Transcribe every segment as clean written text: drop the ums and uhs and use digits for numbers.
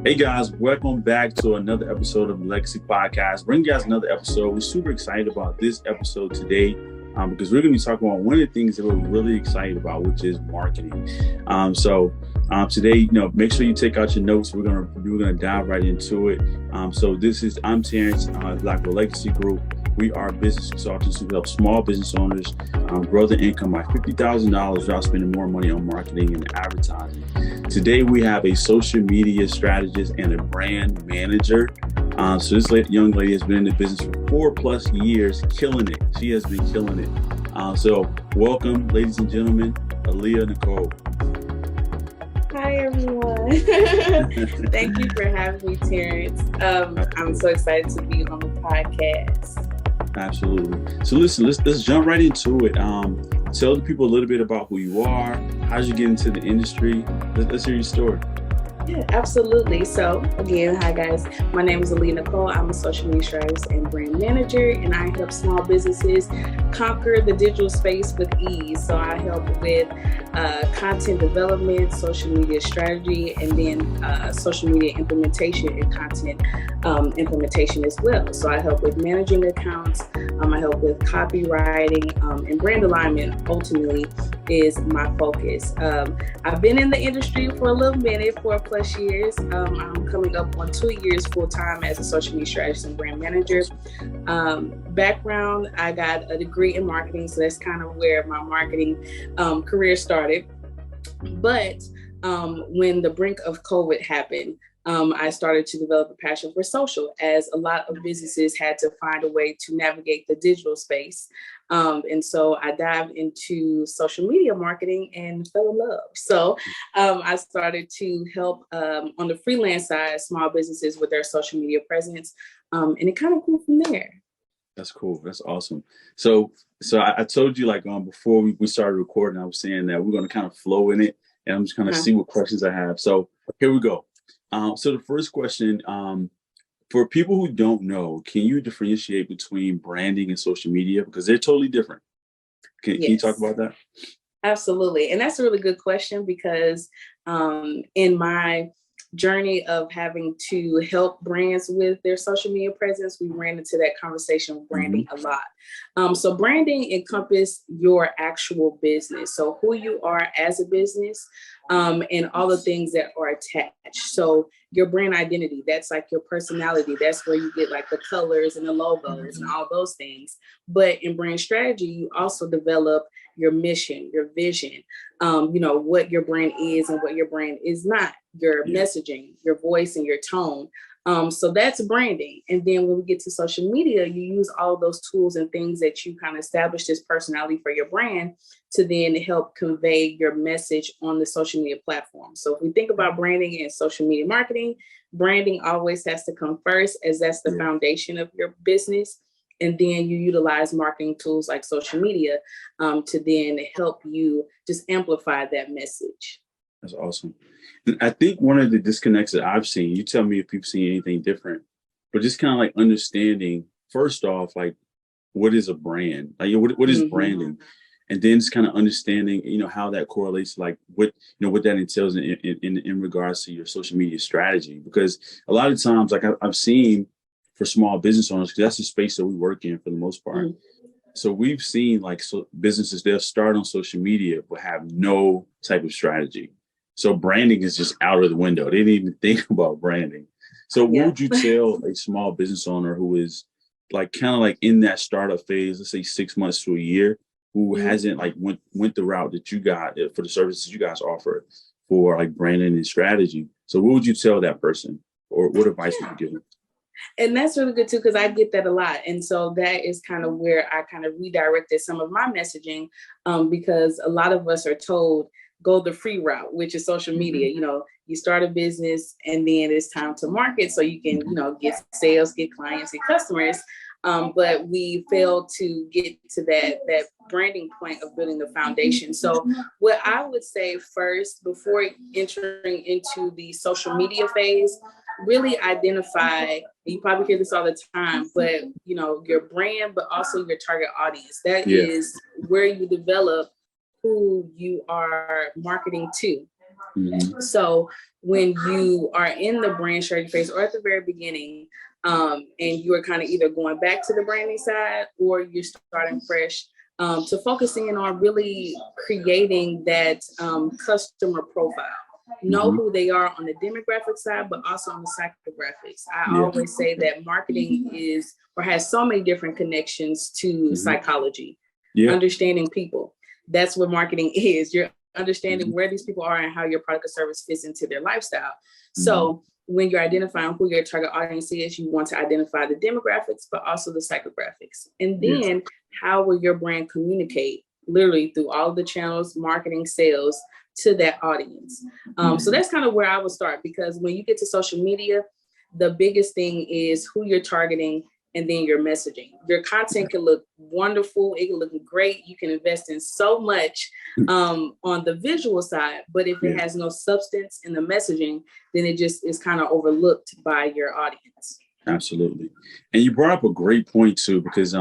Hey guys, welcome back to another episode of the Legacy Podcast. Bring you guys another episode. We're super excited about this episode today because we're going to be talking about one of the things that we're really excited about, which is marketing. Today, make sure you take out your notes. We're gonna dive right into it. I'm Terrence, Black Legacy Group. We are business consultants who help small business owners grow their income by $50,000 without spending more money on marketing and advertising. Today, we have a social media strategist and a brand manager. So this young lady has been in the business for 4+ years, killing it. She has been killing it. So welcome, ladies and gentlemen, Aaliyah Nicole. Hi, everyone. Thank you for having me, Terrence. I'm so excited to be on the podcast. Absolutely. So listen, let's jump right into it. Tell the people a little bit about who you are. How did you get into the industry? Let's hear your story. Yeah, absolutely. So again, hi guys. My name is Aaliyah Nicole. I'm a social media strategist and brand manager, and I help small businesses conquer the digital space with ease. So I help with content development, social media strategy, and then social media implementation and content implementation as well. So I help with managing accounts. I help with copywriting, and brand alignment ultimately is my focus. I've been in the industry for a little minute, 4+ years. I'm coming up on 2 years full-time as a social media strategist and brand manager. Background, I got a degree in marketing, so that's kind of where my marketing career started. But when the brink of COVID happened, I started to develop a passion for social, as a lot of businesses had to find a way to navigate the digital space. And so I dived into social media marketing and fell in love. So I started to help on the freelance side, small businesses with their social media presence. And it kind of grew from there. That's cool. That's awesome. So I told you before we started recording, I was saying that we're going to kind of flow in it, and I'm just going to see what questions I have. So here we go. So the first question, for people who don't know, can you differentiate between branding and social media? Because they're totally different. Can you talk about that? Absolutely. And that's a really good question, because in my journey of having to help brands with their social media presence, we ran into that conversation with branding a lot. So branding encompasses your actual business. So who you are as a business, and all the things that are attached. So your brand identity, that's like your personality. That's where you get like the colors and the logos and all those things. But in brand strategy, you also develop your mission, your vision, what your brand is and what your brand is not, your messaging, your voice and your tone. So that's branding. And then when we get to social media, you use all those tools and things that you kind of establish this personality for your brand to then help convey your message on the social media platform. So if we think about branding and social media marketing, branding always has to come first, as that's the foundation of your business. And then you utilize marketing tools like social media to then help you just amplify that message. That's awesome. I think one of the disconnects that I've seen, you tell me if you've seen anything different, but just kind of like understanding, first off, like, what is a brand? Like, what is branding? And then just kind of understanding, how that correlates, like what that entails in regards to your social media strategy. Because a lot of times, like I've seen for small business owners, because that's the space that we work in for the most part. So we've seen businesses, they'll start on social media, but have no type of strategy. So branding is just out of the window. They didn't even think about branding. So what would you tell a small business owner who is in that startup phase, let's say 6 months to a year, who hasn't went the route that you got for the services you guys offer for branding and strategy? So what would you tell that person, or what advice would you give them? And that's really good too, because I get that a lot. And so that is kind of where I kind of redirected some of my messaging, because a lot of us are told, go the free route, which is social media. You start a business and then it's time to market so you can, get sales, get clients, get customers. But we fail to get to that branding point of building the foundation. So what I would say first, before entering into the social media phase, really identify, you probably hear this all the time, but your brand, but also your target audience. That is where you develop who you are marketing to. So when you are in the brand strategy phase or at the very beginning, and you are kind of either going back to the branding side or you're starting fresh, to focusing in on really creating that customer profile. Know who they are on the demographic side, but also on the psychographics. I always say that marketing is or has so many different connections to psychology, understanding people. That's what marketing is. You're understanding where these people are and how your product or service fits into their lifestyle. So when you're identifying who your target audience is, you want to identify the demographics, but also the psychographics. And then how will your brand communicate literally through all of the channels, marketing, sales, to that audience. So that's kind of where I would start, because when you get to social media, the biggest thing is who you're targeting and then your messaging. Your content can look wonderful. It can look great. You can invest in so much on the visual side, but if it has no substance in the messaging, then it just is kind of overlooked by your audience. Absolutely. And you brought up a great point too, because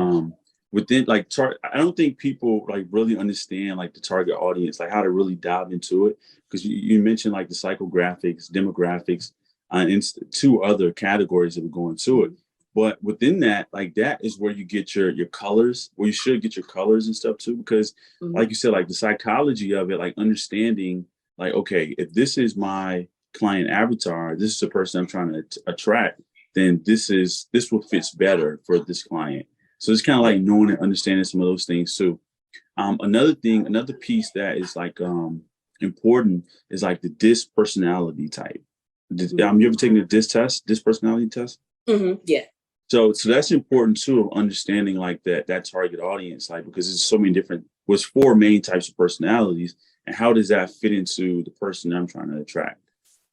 within like I don't think people like really understand like the target audience, like how to really dive into it, because you mentioned like the psychographics, demographics, and two other categories that would go into it. But within that, like that is where you get your colors, where you should get your colors and stuff too, because like you said, like the psychology of it, like understanding like, okay, if this is my client avatar, this is the person I'm trying to attract, then this will fits better for this client. So it's kind of like knowing and understanding some of those things too. Another piece that is like important is like the DISC personality type. You ever taken the DISC personality test? Yeah. So that's important too, of understanding like that target audience, like, because there's so many different, was 4 main types of personalities, and how does that fit into the person I'm trying to attract?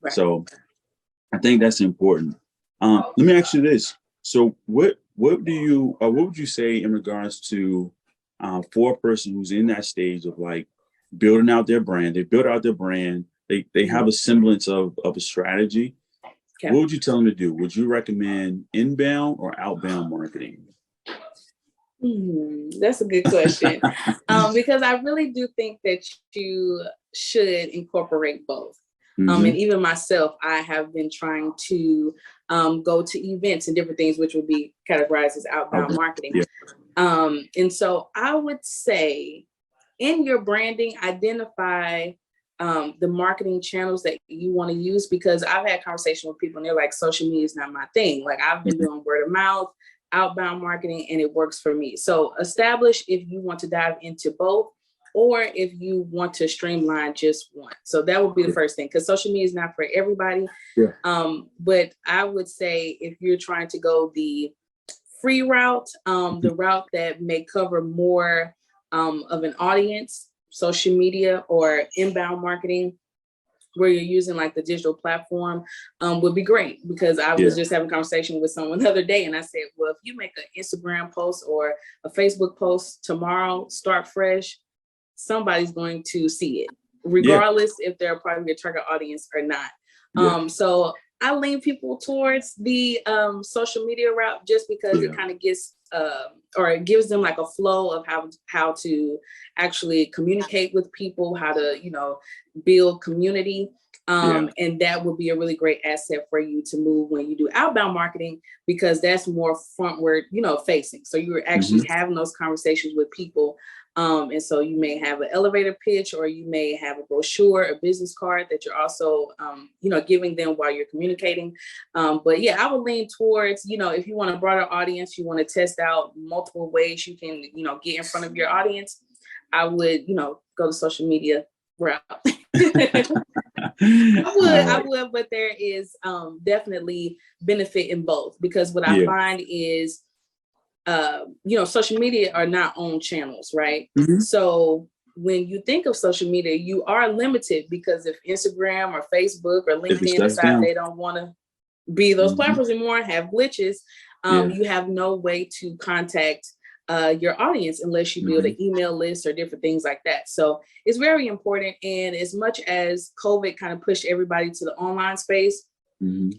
Right. So I think that's important. Let me ask you this. So what would you say in regards to for a person who's in that stage of like building out their brand? They built out their brand. They have a semblance of a strategy. Okay. What would you tell them to do? Would you recommend inbound or outbound marketing? That's a good question. Because I really do think that you should incorporate both. And even myself, I have been trying to go to events and different things, which would be categorized as outbound marketing. Yeah. And so I would say in your branding, identify the marketing channels that you want to use, because I've had conversations with people and they're like, social media is not my thing. Like I've been doing word of mouth, outbound marketing, and it works for me. So establish if you want to dive into both, or if you want to streamline just one. So that would be the first thing, because social media is not for everybody. Yeah. But I would say if you're trying to go the free route, the route that may cover more of an audience, social media or inbound marketing, where you're using like the digital platform, would be great. Because I was just having a conversation with someone the other day, and I said, well, if you make an Instagram post or a Facebook post tomorrow, start fresh, somebody's going to see it, regardless if they're a part of your target audience or not. So I lean people towards the social media route, just because it kind of gets or it gives them like a flow of how to actually communicate with people, how to build community. And that would be a really great asset for you to move when you do outbound marketing, because that's more frontward, facing. So you're actually having those conversations with people. And so you may have an elevator pitch, or you may have a brochure, a business card that you're also, giving them while you're communicating. But yeah, I would lean towards, if you want a broader audience, you want to test out multiple ways you can, get in front of your audience, I would, go to social media route. I would, but there is definitely benefit in both, because what I find is, social media are not own channels, right? So when you think of social media, you are limited, because if Instagram or Facebook or LinkedIn decide they don't want to be those platforms anymore, have glitches, you have no way to contact your audience unless you build an email list or different things like that. So it's very important. And as much as COVID kind of pushed everybody to the online space,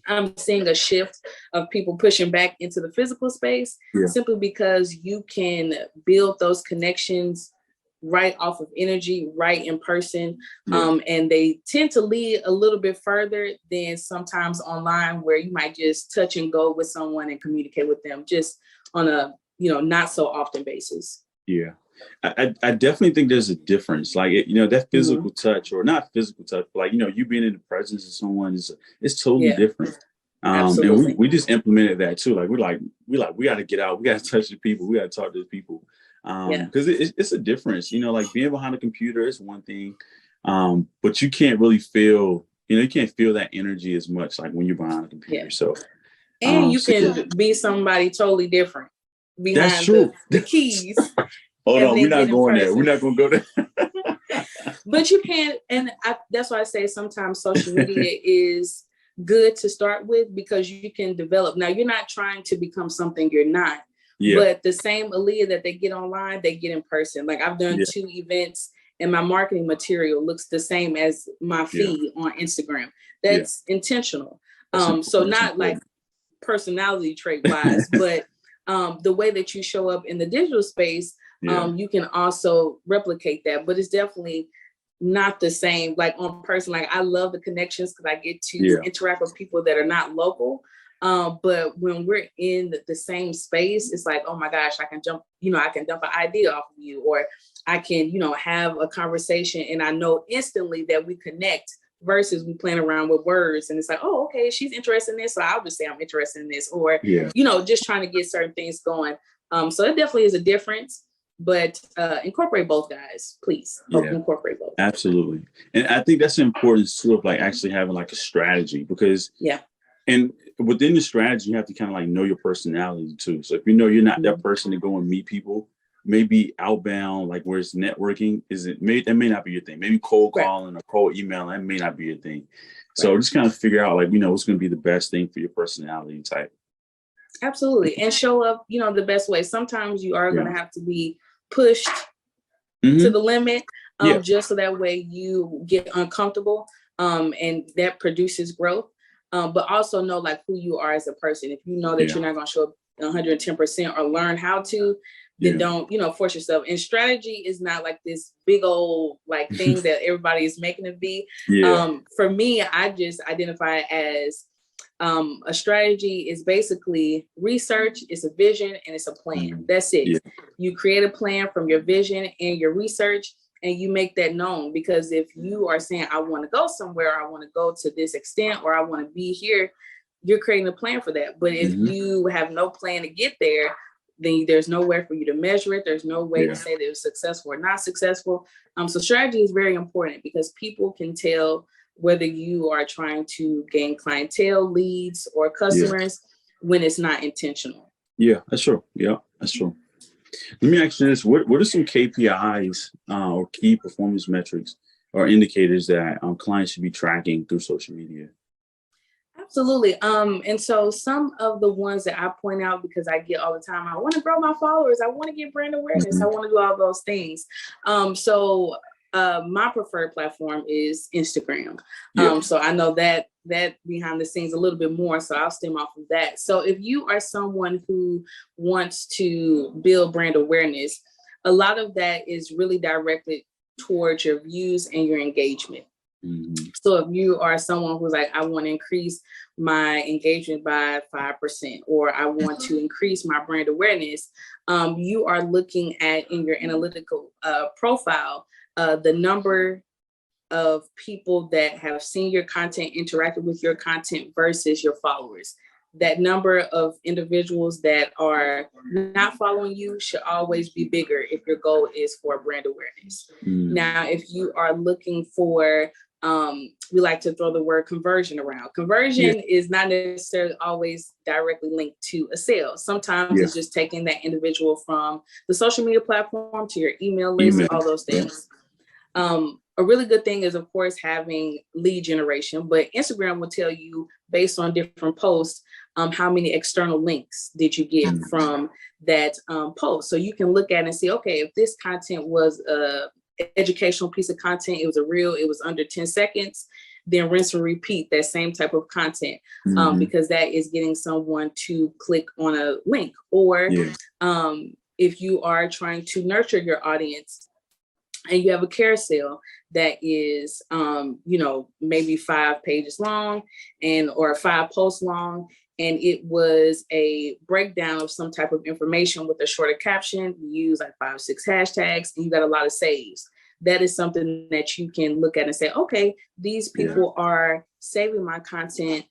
I'm seeing a shift of people pushing back into the physical space, simply because you can build those connections right off of energy, right in person. And they tend to lead a little bit further than sometimes online, where you might just touch and go with someone and communicate with them just on a, not so often basis. Yeah. I definitely think there's a difference. Like, that physical touch, or not physical touch, but like, you being in the presence of someone it's totally different. And we just implemented that too. Like, we got to get out. We got to touch the people. We got to talk to the people. Because it's a difference, like being behind a computer is one thing. But you can't really feel, you can't feel that energy as much like when you're behind a computer. Yeah. So, and you can be somebody totally different behind the keys. Hold on, we're not going there. We're not going to go there. But you can, and that's why I say sometimes social media is good to start with, because you can develop. Now, you're not trying to become something you're not. Yeah. But the same Aaliyah that they get online, they get in person. Like, I've done 2 events, and my marketing material looks the same as my feed on Instagram. That's intentional. So not like personality trait wise, but the way that you show up in the digital space, you can also replicate that. But it's definitely not the same like on person. Like, I love the connections because I get to interact with people that are not local. But when we're in the same space, it's like, oh my gosh, I can dump an idea off of you, or I can, have a conversation and I know instantly that we connect, versus we playing around with words. And it's like, oh, okay, she's interested in this, so I'll just say I'm interested in this, or, just trying to get certain things going. So it definitely is a difference, but incorporate both, guys, please. Incorporate both. Absolutely. And I think that's the importance too of like actually having like a strategy, because and within the strategy, you have to kind of like know your personality too. So if you're not that person to go and meet people, maybe outbound, like where it's networking, that may not be your thing. Maybe cold calling or cold emailing, that may not be your thing. So just kind of figure out like, what's going to be the best thing for your personality type. Absolutely. And show up, the best way. Sometimes you are going to have to be pushed to the limit, just so that way you get uncomfortable, and that produces growth. But also know like who you are as a person. If you know that you're not going to show up 110% or learn how to, then don't, force yourself. And strategy is not like this big old like thing that everybody is making it be. For me, I just identify it as a strategy is basically research, it's a vision, and it's a plan. That's it. You create a plan from your vision and your research, and you make that known. Because if you are saying, I want to go somewhere, I want to go to this extent, or I want to be here, you're creating a plan for that. But if you have no plan to get there, then there's nowhere for you to measure it. There's no way to say that it was successful or not successful. So strategy is very important, because people can tell whether you are trying to gain clientele, leads, or customers when it's not intentional. Yeah, that's true. Yeah, that's true. Let me ask you this. What are some KPIs or key performance metrics or indicators that clients should be tracking through social media? Absolutely. And so some of the ones that I point out, because I get all the time, I want to grow my followers, I want to get brand awareness, I want to do all those things. So my preferred platform is Instagram. So I know that behind the scenes a little bit more, so I'll stem off of that. So if you are someone who wants to build brand awareness, a lot of that is really directed towards your views and your engagement. So if you are someone who's like, I want to increase my engagement by 5%, or I want to increase my brand awareness, you are looking at in your analytical profile, the number of people that have seen your content, interacted with your content versus your followers. That number of individuals that are not following you should always be bigger if your goal is for brand awareness. Now, if you are looking for, we like to throw the word conversion around. Conversion is not necessarily always directly linked to a sale. Sometimes it's just taking that individual from the social media platform to your email list, all those things. A really good thing is, of course, having lead generation, but Instagram will tell you based on different posts, how many external links did you get from that post. So you can look at it and see, okay, if this content was a educational piece of content, it was a reel, it was under 10 seconds, then rinse and repeat that same type of content, because that is getting someone to click on a link. Or if you are trying to nurture your audience, and you have a carousel that is, maybe 5 pages long or 5 posts long. And it was a breakdown of some type of information with a shorter caption. You use like 5 or 6 hashtags, and you got a lot of saves. That is something that you can look at and say, okay, these people are saving my content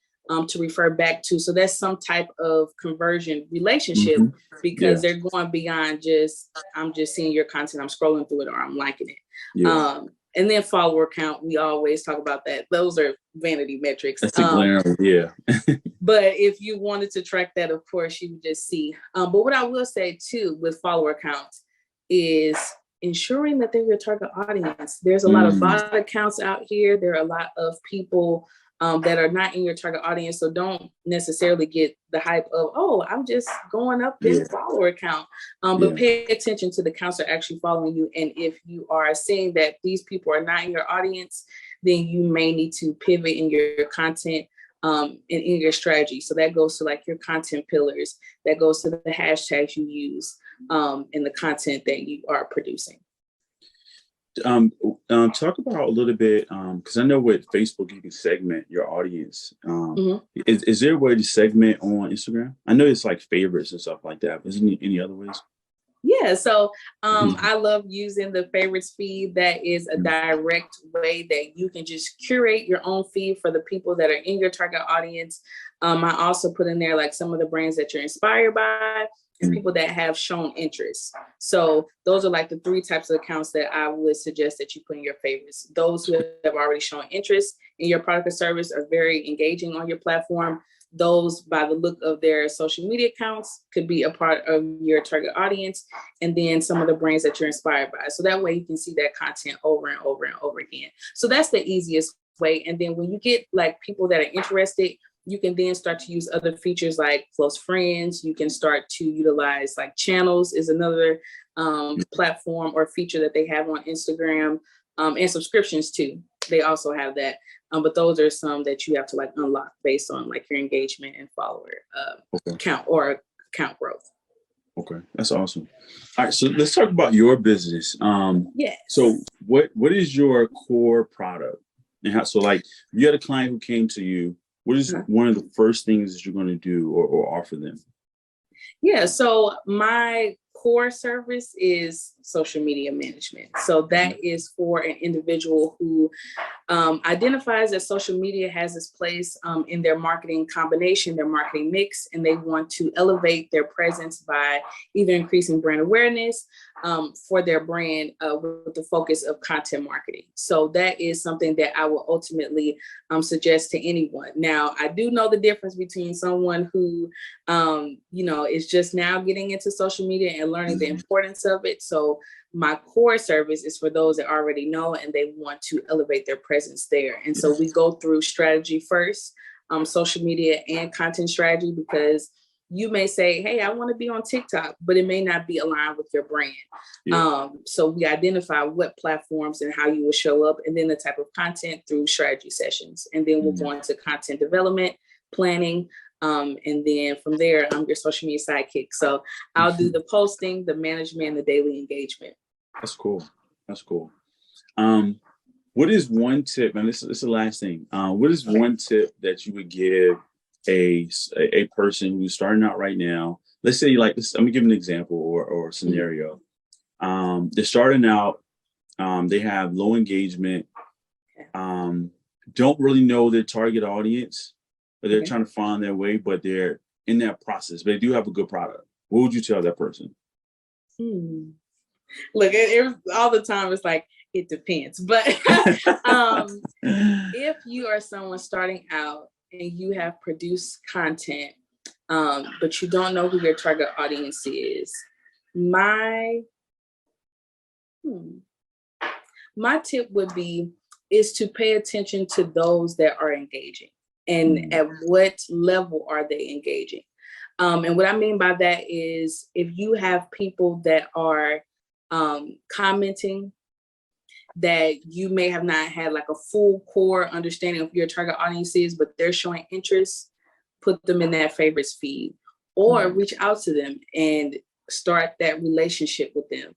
to refer back to. So that's some type of conversion relationship, because they're going beyond just, I'm just seeing your content, I'm scrolling through it, or I'm liking it. And then follower count, we always talk about that. Those are vanity metrics. That's a glaring, But if you wanted to track that, of course, you would just see. But what I will say too with follower counts is ensuring that they're your target audience. There's a lot of bot accounts out here. There are a lot of people that are not in your target audience. So don't necessarily get the hype of, oh, I'm just going up in follower count. But pay attention to the accounts that are actually following you. And if you are seeing that these people are not in your audience, then you may need to pivot in your content and in your strategy. So that goes to like your content pillars, that goes to the hashtags you use in the content that you are producing. Talk about a little bit, because I know with Facebook you can segment your audience. Is there a way to segment on Instagram? I know it's like favorites and stuff like that, but is there any other ways? Yeah, so I love using the favorites feed. That is a direct way that you can just curate your own feed for the people that are in your target audience. I also put in there like some of the brands that you're inspired by and people that have shown interest. So those are like the 3 types of accounts that I would suggest that you put in your favorites. Those who have already shown interest in your product or service are very engaging on your platform. Those, by the look of their social media accounts, could be a part of your target audience. And then some of the brands that you're inspired by. So that way you can see that content over and over and over again. So that's the easiest way. And then when you get like people that are interested, you can then start to use other features like close friends. You can start to utilize like channels is another platform or feature that they have on Instagram, and subscriptions too. They also have that. But those are some that you have to like unlock based on like your engagement and follower count or account growth. Okay, that's awesome. All right, so let's talk about your business. Yes. So what is your core product? And how, so like if you had a client who came to you, what is one of the first things that you're going to do or offer them? Yeah, so my core service is social media management. So that is for an individual who identifies that social media has its place in their marketing combination, their marketing mix, and they want to elevate their presence by either increasing brand awareness for their brand with the focus of content marketing. So that is something that I will ultimately suggest to anyone. Now, I do know the difference between someone who, is just now getting into social media and learning the importance of it. So my core service is for those that already know and they want to elevate their presence there. And so we go through strategy first, social media and content strategy, because you may say, hey, I want to be on TikTok, but it may not be aligned with your brand. So we identify what platforms and how you will show up, and then the type of content through strategy sessions. And then we'll go into content development, planning. And then from there, I'm your social media sidekick. So I'll do the posting, the management, the daily engagement. That's cool. That's cool. What is one tip, and this is the last thing. What is one tip that you would give a person who's starting out right now? Let's say like this, let me give an example or a scenario. They're starting out, they have low engagement, don't really know their target audience, but they're trying to find their way, but they're in that process, but they do have a good product. What would you tell that person? Look, all the time it's like, it depends. But if you are someone starting out and you have produced content, but you don't know who your target audience is, my tip would be is to pay attention to those that are engaging and at what level are they engaging. And what I mean by that is if you have people that are commenting that you may have not had like a full core understanding of your target audience is, but they're showing interest, put them in that favorites feed or reach out to them and start that relationship with them.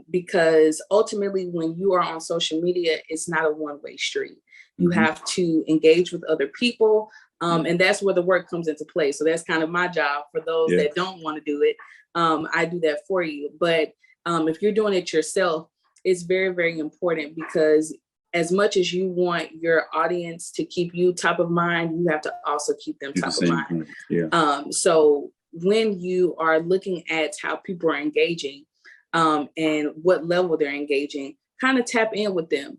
Because ultimately, when you are on social media, it's not a one-way street. You have to engage with other people. And that's where the work comes into play. So that's kind of my job for those that don't want to do it. I do that for you. But if you're doing it yourself, it's very, very important, because as much as you want your audience to keep you top of mind, you have to also keep them top of mind. So when you are looking at how people are engaging and what level they're engaging, kind of tap in with them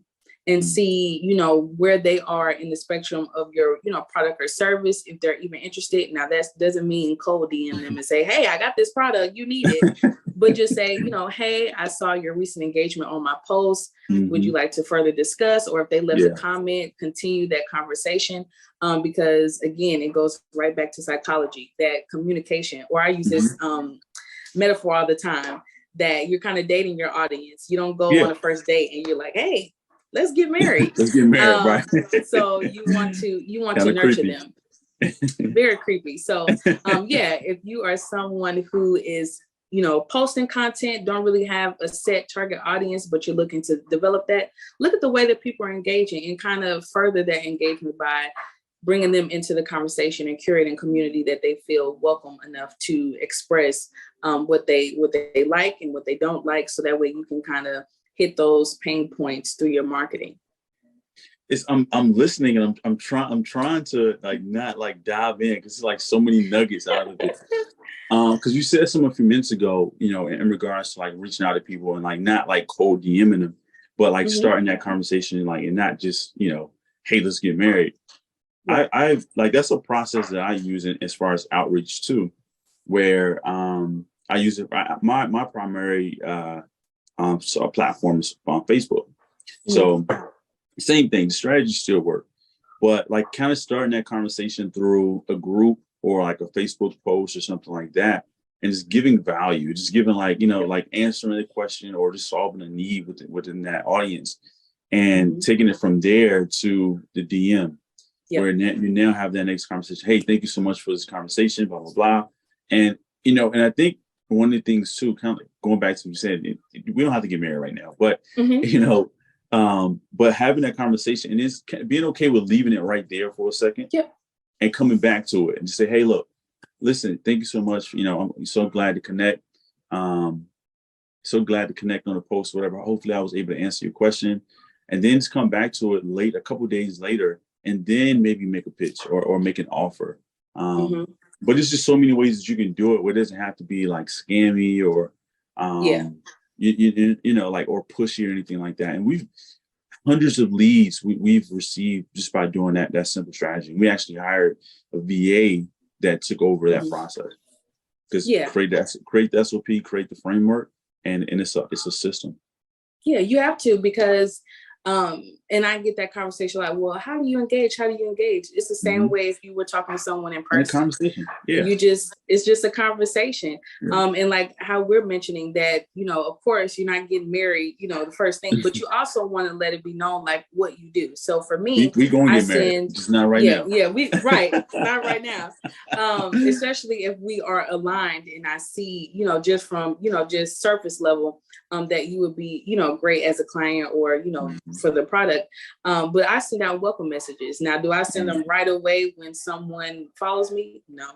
and see, you know, where they are in the spectrum of your, you know, product or service, if they're even interested. Now, that doesn't mean cold DM them and say, hey, I got this product, you need it. But just say, you know, hey, I saw your recent engagement on my post. Would you like to further discuss? Or if they left a comment, continue that conversation. Because again, it goes right back to psychology, that communication, or I use this metaphor all the time, that you're kind of dating your audience. You don't go on a first date and you're like, hey, let's get married. Let's get married, right? So you want to nurture them. Very creepy. So if you are someone who is, you know, posting content, don't really have a set target audience, but you're looking to develop that, look at the way that people are engaging and kind of further that engagement by bringing them into the conversation and curating community that they feel welcome enough to express what they like and what they don't like. So that way you can kind of hit those pain points through your marketing. I'm listening and I'm trying to like not like dive in, because it's like so many nuggets out of it. Because you said something a few minutes ago, you know, in regards to like reaching out to people and like not like cold DMing them, but like starting that conversation and like, and not just, you know, hey, let's get married. I've like, that's a process that I use as far as outreach too, where I use it. My primary platform is on Facebook. So same thing, the strategy still work, but like kind of starting that conversation through a group or like a Facebook post or something like that, and just giving value, just giving like, you know, like answering the question or just solving a need within that audience, and taking it from there to the DM, where you now have that next conversation. Hey, thank you so much for this conversation, blah, blah, blah. And, you know, and I think one of the things too, kind of like going back to what you said, we don't have to get married right now, but, you know, but having that conversation and is being okay with leaving it right there for a second and coming back to it and just say, hey, look, listen, thank you so much. You know, I'm so glad to connect. So glad to connect on a post, whatever. Hopefully I was able to answer your question, and then just come back to it a couple days later, and then maybe make a pitch or make an offer. But there's just so many ways that you can do it where it doesn't have to be like scammy or, you know, like, or pushy or anything like that. And we've hundreds of leads we've received just by doing that simple strategy. We actually hired a VA that took over that process, because create the SOP, create the framework, and it's a system. Yeah, you have to, because and I get that conversation like, well, how do you engage? It's the same way if you were talking to someone in person. Conversation. It's just a conversation. And like how we're mentioning that, you know, of course you're not getting married, you know, the first thing, but you also want to let it be known like what you do. So for me, we going to get married, just not right now. Not right now. Especially if we are aligned and I see, you know, just from, you know, just surface level, that you would be, you know, great as a client or, you know, for the product. But I send out welcome messages. Now, do I send them right away when someone follows me? No.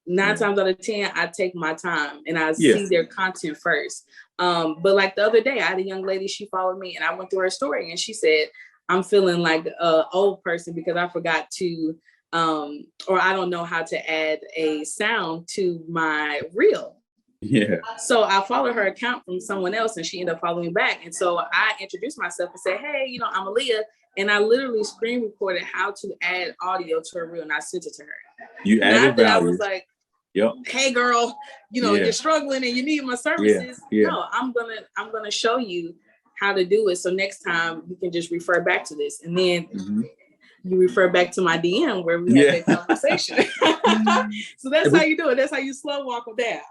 9 times out of 10, I take my time and I see their content first. But like the other day, I had a young lady, she followed me and I went through her story and she said, I'm feeling like an old person because I forgot to, or I don't know how to add a sound to my reel. So I followed her account from someone else and she ended up following me back. And so I introduced myself and said, hey, you know, I'm Aaliyah. And I literally screen recorded how to add audio to a reel and I sent it to her. You added value. I was like, hey girl, you know, you're struggling and you need my services. No, I'm gonna show you how to do it. So next time you can just refer back to this. And then you refer back to my DM where we had that conversation. So that's how you do it. That's how you slow walk them down.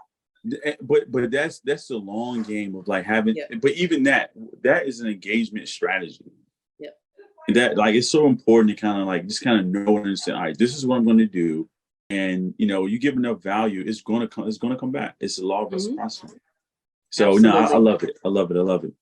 But that's the long game of like having, but even that is an engagement strategy. And that, like, it's so important to kind of like just kind of know and understand, all right, this is what I'm going to do. And, you know, you give enough value, it's going to come back. It's the law of reciprocity. So no, I love it. I love it. I love it.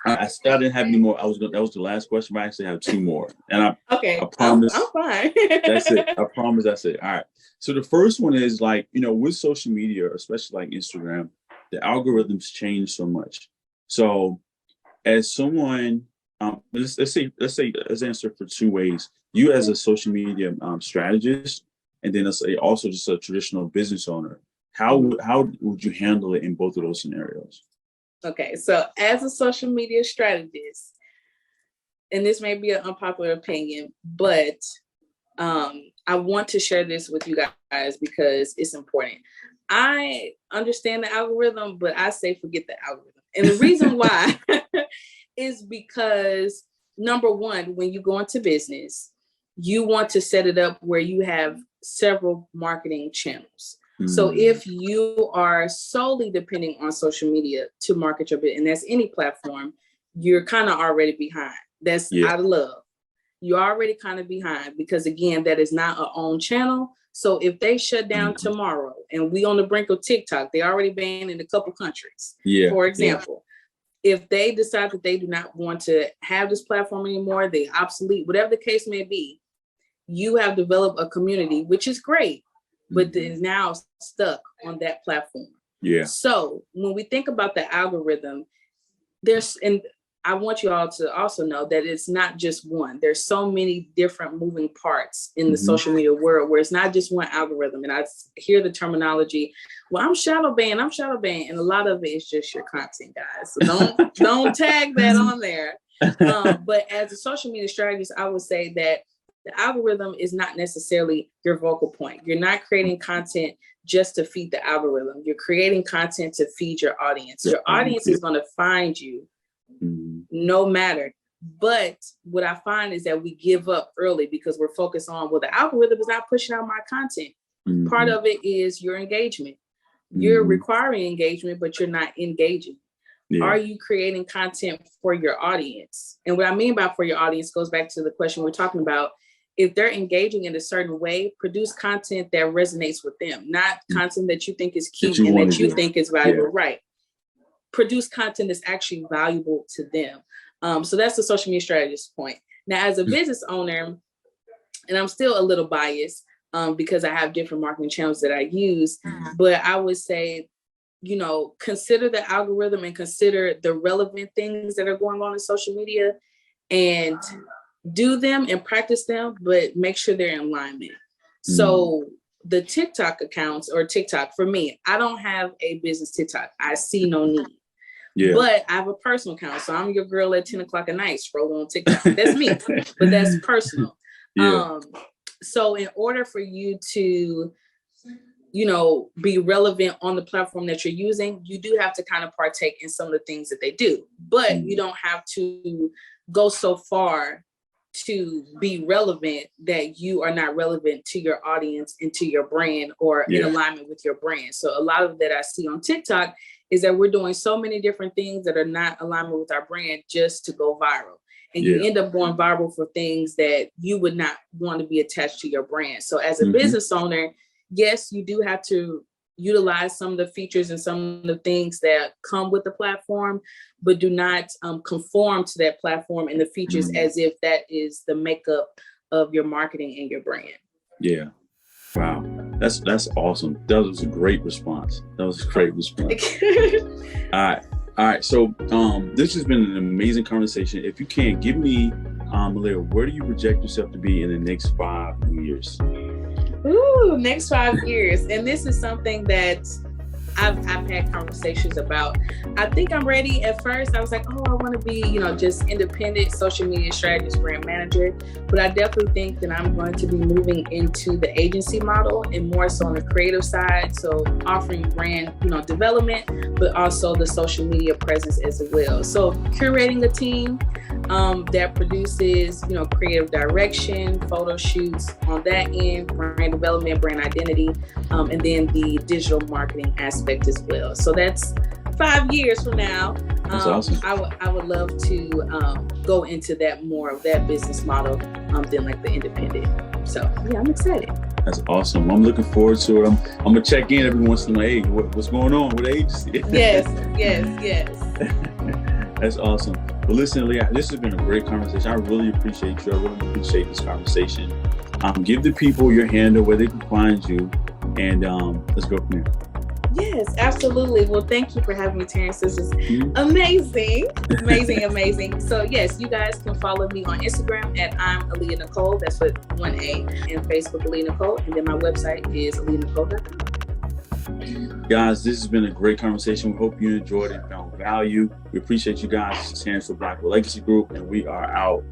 I didn't have any more. That was the last question, but I actually have two more. And I promise. I'm fine. That's it. I promise that's it. All right. So the first one is like, with social media, especially like Instagram, the algorithms change so much. So as someone, let's answer for two ways. You as a social media strategist, and then let's say also just a traditional business owner. How would you handle it in both of those scenarios? Okay, so as a social media strategist, and this may be an unpopular opinion, but I want to share this with you guys because it's important. I understand the algorithm, but I say forget the algorithm. And the reason why is because, number one, when you go into business, you want to set it up where you have several marketing channels. So if you are solely depending on social media to market your business, and that's any platform, you're kind of already behind. That's out of love. You're already kind of behind because, again, that is not our own channel. So if they shut down tomorrow and we on the brink of TikTok, they already banned in a couple countries, for example. If they decide that they do not want to have this platform anymore, they obsolete, whatever the case may be, you have developed a community, which is great. But they're now stuck on that platform. So when we think about the algorithm, and I want you all to also know that it's not just one. There's so many different moving parts in the social media world where it's not just one algorithm. And I hear the terminology, well, I'm shadow banned. And a lot of it is just your content, guys. So don't tag that on there. But as a social media strategist, I would say that the algorithm is not necessarily your vocal point. You're not creating content just to feed the algorithm. You're creating content to feed your audience. Your audience is going to find you no matter. But what I find is that we give up early because we're focused on, well, the algorithm is not pushing out my content. Part of it is your engagement. You're requiring engagement, but you're not engaging. Are you creating content for your audience? And what I mean by for your audience goes back to the question we're talking about. If they're engaging in a certain way, produce content that resonates with them, not content that you think is cute and that you think is valuable, right? Produce content that's actually valuable to them. So that's the social media strategist point. Now, as a business owner, and I'm still a little biased because I have different marketing channels that I use, but I would say, consider the algorithm and consider the relevant things that are going on in social media and do them and practice them, but make sure they're in alignment. So the TikTok accounts or TikTok, for me, I don't have a business TikTok. I see no need. But I have a personal account. So I'm your girl at 10 o'clock at night scrolling on TikTok. That's me, but that's personal. So in order for you to, be relevant on the platform that you're using, you do have to kind of partake in some of the things that they do, but you don't have to go so far to be relevant that you are not relevant to your audience and to your brand or in alignment with your brand. So a lot of that I see on TikTok is that we're doing so many different things that are not alignment with our brand just to go viral. And you end up going viral for things that you would not want to be attached to your brand. So as a business owner, yes, you do have to utilize some of the features and some of the things that come with the platform, but do not conform to that platform and the features as if that is the makeup of your marketing and your brand. Yeah. Wow. That's awesome. That was a great response. All right. So this has been an amazing conversation. If you can give me, Malia, where do you project yourself to be in the next 5 years? Ooh, next 5 years. And this is something that I've had conversations about. I think I'm ready. At first, I was like, I want to be, just independent social media strategist, brand manager. But I definitely think that I'm going to be moving into the agency model and more so on the creative side. So offering brand, development, but also the social media presence as well. So curating a team that produces, creative direction, photo shoots on that end, brand development, brand identity, and then the digital marketing aspect as well. So that's 5 years from now. That's awesome. I would love to go into that more of that business model than like the independent. So yeah, I'm excited. That's awesome. I'm looking forward to it. I'm gonna check in every once in a while. Hey, what's going on with the agency? Yes. That's awesome. Well, listen, Leah, this has been a great conversation. I really appreciate you. I really appreciate this conversation. Give the people your handle, where they can find you, and let's go from there. Yes, absolutely. Well, thank you for having me, Terrence. This is amazing. So yes, you guys can follow me on Instagram at I'm Aaliyah Nicole. That's with 1A, and Facebook Aaliyah Nicole. And then my website is AaliyahNicole.com. Guys, this has been a great conversation. We hope you enjoyed it and found value. We appreciate you guys. This is Terrence for Black Legacy Group, and we are out.